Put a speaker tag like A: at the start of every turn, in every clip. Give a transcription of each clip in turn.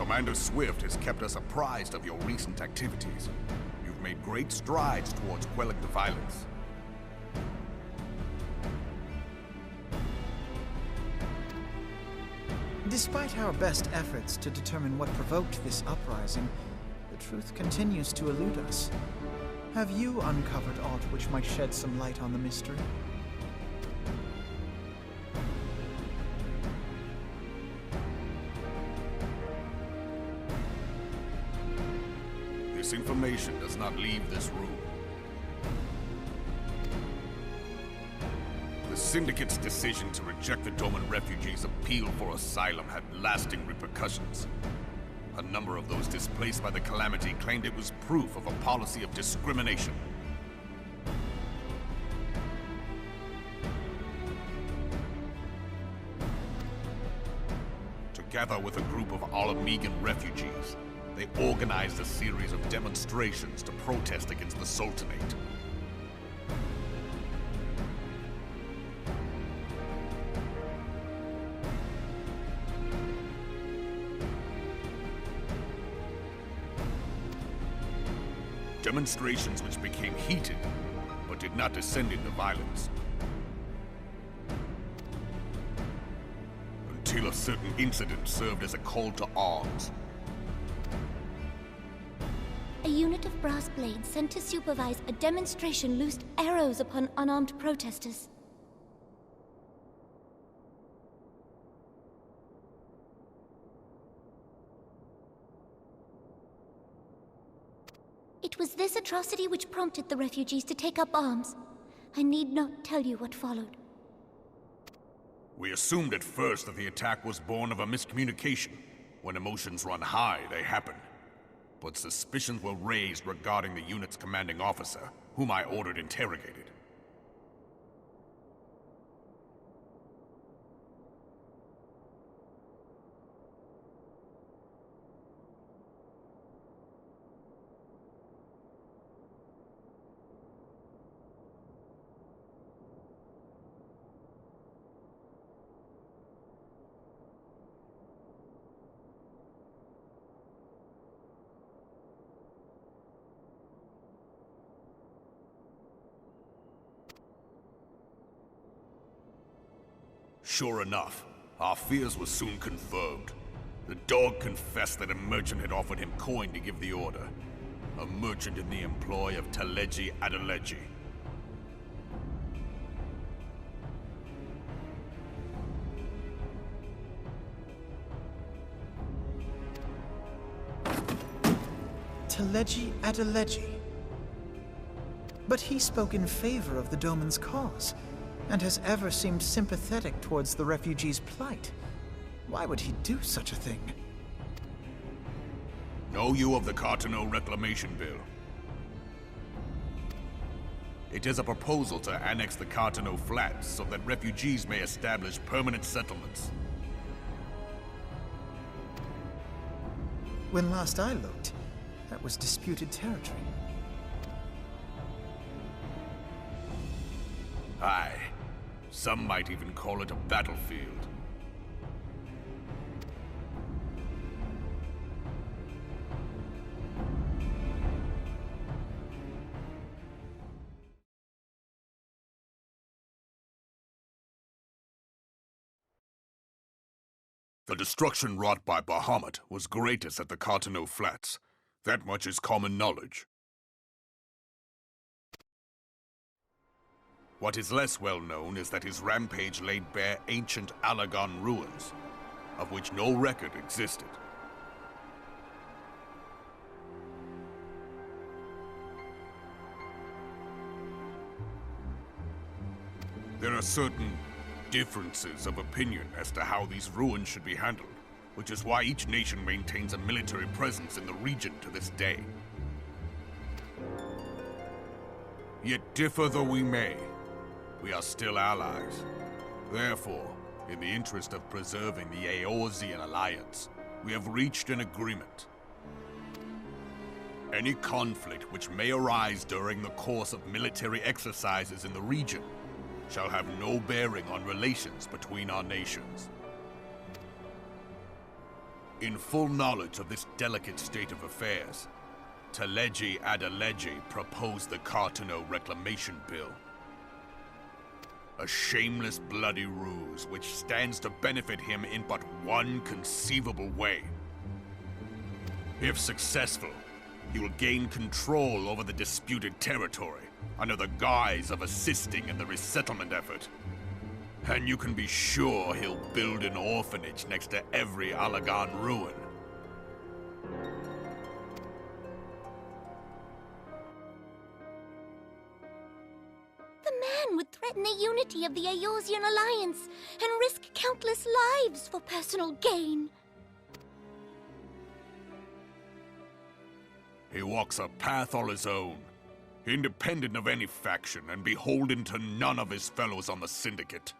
A: Commander Swift has kept us apprised of your recent activities. You've made great strides towards quelling the violence.
B: Despite our best efforts to determine what provoked this uprising, the truth continues to elude us. Have you uncovered aught which might shed some light on the mystery?
A: This information does not leave this room. The Syndicate's decision to reject the Doman refugees' appeal for asylum had lasting repercussions. A number of those displaced by the calamity claimed it was proof of a policy of discrimination. Together with a group of Alamegan refugees, they organized a series of demonstrations to protest against the Sultanate. Demonstrations which became heated, but did not descend into violence. Until a certain incident served as a call to arms.
C: A unit of brass blades sent to supervise a demonstration loosed arrows upon unarmed protesters. It was this atrocity which prompted the refugees to take up arms. I need not tell you what followed.
A: We assumed at first that the attack was born of a miscommunication. When emotions run high, they happen. But suspicions were raised regarding the unit's commanding officer, whom I ordered interrogated. Sure enough, our fears were soon confirmed. The dog confessed that a merchant had offered him coin to give the order. A merchant in the employ of Teleji Adeleji.
B: Teleji Adeleji. But he spoke in favor of the Doman's cause, and has ever seemed sympathetic towards the refugees' plight. Why would he do such a thing?
A: Know you of the Cartano Reclamation Bill? It is a proposal to annex the Cartano Flats so that refugees may establish permanent settlements.
B: When last I looked, that was disputed territory.
A: Aye. Some might even call it a battlefield. The destruction wrought by Bahamut was greatest at the Cartano Flats. That much is common knowledge. What is less well known is that his rampage laid bare ancient Alagon ruins, of which no record existed. There are certain differences of opinion as to how these ruins should be handled, which is why each nation maintains a military presence in the region to this day. Yet differ though we may, we are still allies. Therefore, in the interest of preserving the Eorzean alliance, we have reached an agreement. Any conflict which may arise during the course of military exercises in the region shall have no bearing on relations between our nations. In full knowledge of this delicate state of affairs, Teleji Adeleji proposed the Cartano Reclamation Bill. A shameless bloody ruse which stands to benefit him in but one conceivable way. If successful, he will gain control over the disputed territory under the guise of assisting in the resettlement effort. And you can be sure he'll build an orphanage next to every Allagan ruin.
C: The man would threaten the unity of the Eorzean Alliance and risk countless lives for personal gain.
A: He walks a path all his own, independent of any faction and beholden to none of his fellows on the Syndicate.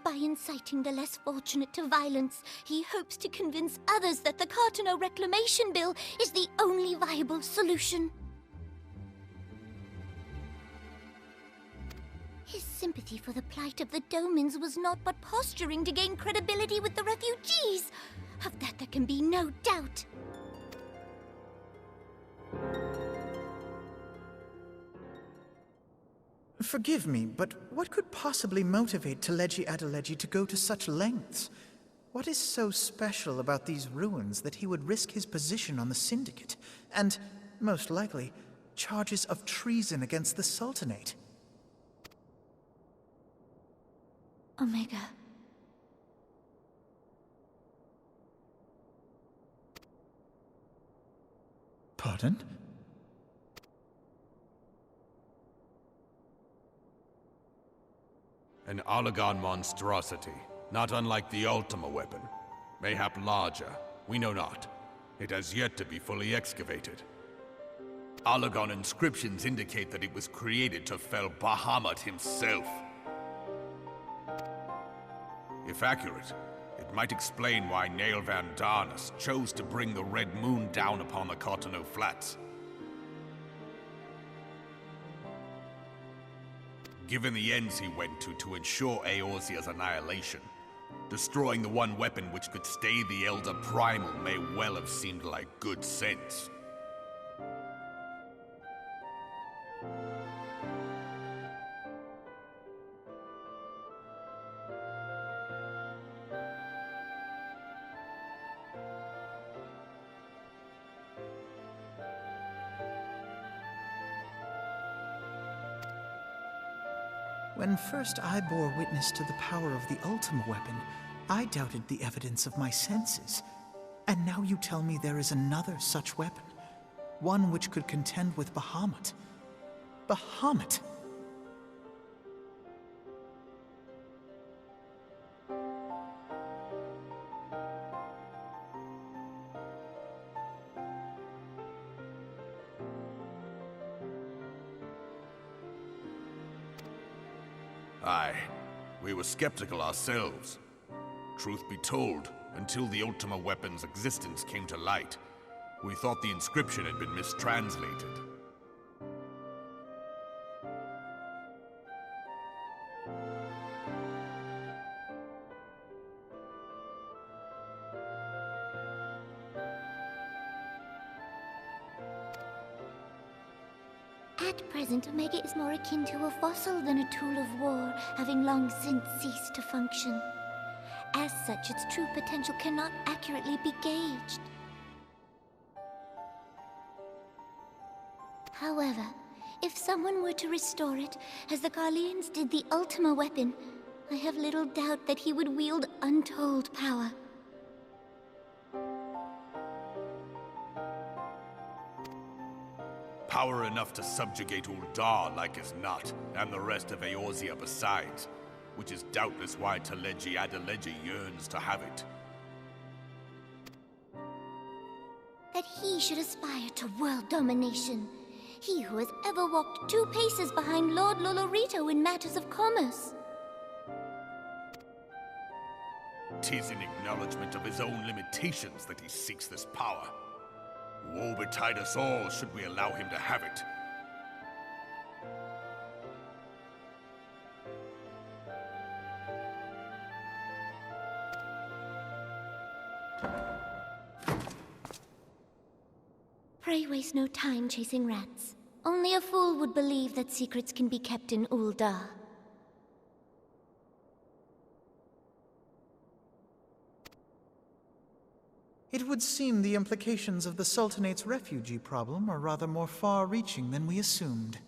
C: By inciting the less fortunate to violence, he hopes to convince others that the Cartano Reclamation Bill is the only viable solution. His sympathy for the plight of the Domans was not but posturing to gain credibility with the refugees. Of that there can be no doubt.
B: Forgive me, but what could possibly motivate Teleji Adeleji to go to such lengths? What is so special about these ruins that he would risk his position on the Syndicate, and, most likely, charges of treason against the Sultanate?
C: Omega.
B: Pardon?
A: An Allagan monstrosity, not unlike the Ultima weapon. Mayhap larger, we know not. It has yet to be fully excavated. Allagan inscriptions indicate that it was created to fell Bahamut himself. If accurate, it might explain why Nail Van Darnus chose to bring the Red Moon down upon the Cartano Flats. Given the ends he went to ensure Eorzea's annihilation, destroying the one weapon which could stay the Elder Primal may well have seemed like good sense.
B: When first I bore witness to the power of the Ultima weapon, I doubted the evidence of my senses. And now you tell me there is another such weapon, one which could contend with Bahamut. Bahamut!
A: Aye, we were skeptical ourselves. Truth be told, until the Ultima weapon's existence came to light, we thought the inscription had been mistranslated.
C: At present, Omega is more akin to a fossil than a tool of war, having long since ceased to function. As such, its true potential cannot accurately be gauged. However, if someone were to restore it, as the Garleans did the Ultima weapon, I have little doubt that he would wield untold power.
A: Power enough to subjugate Uldar like as not, and the rest of Eorzea besides, which is doubtless why Teleji Adeleji yearns to have it.
C: That he should aspire to world domination. He who has ever walked 2 paces behind Lord Lolorito in matters of commerce.
A: 'Tis in acknowledgement of his own limitations that he seeks this power. Woe betide us all should we allow him to have it.
C: Pray waste no time chasing rats. Only a fool would believe that secrets can be kept in Ul'dah.
B: It would seem the implications of the Sultanate's refugee problem are rather more far-reaching than we assumed.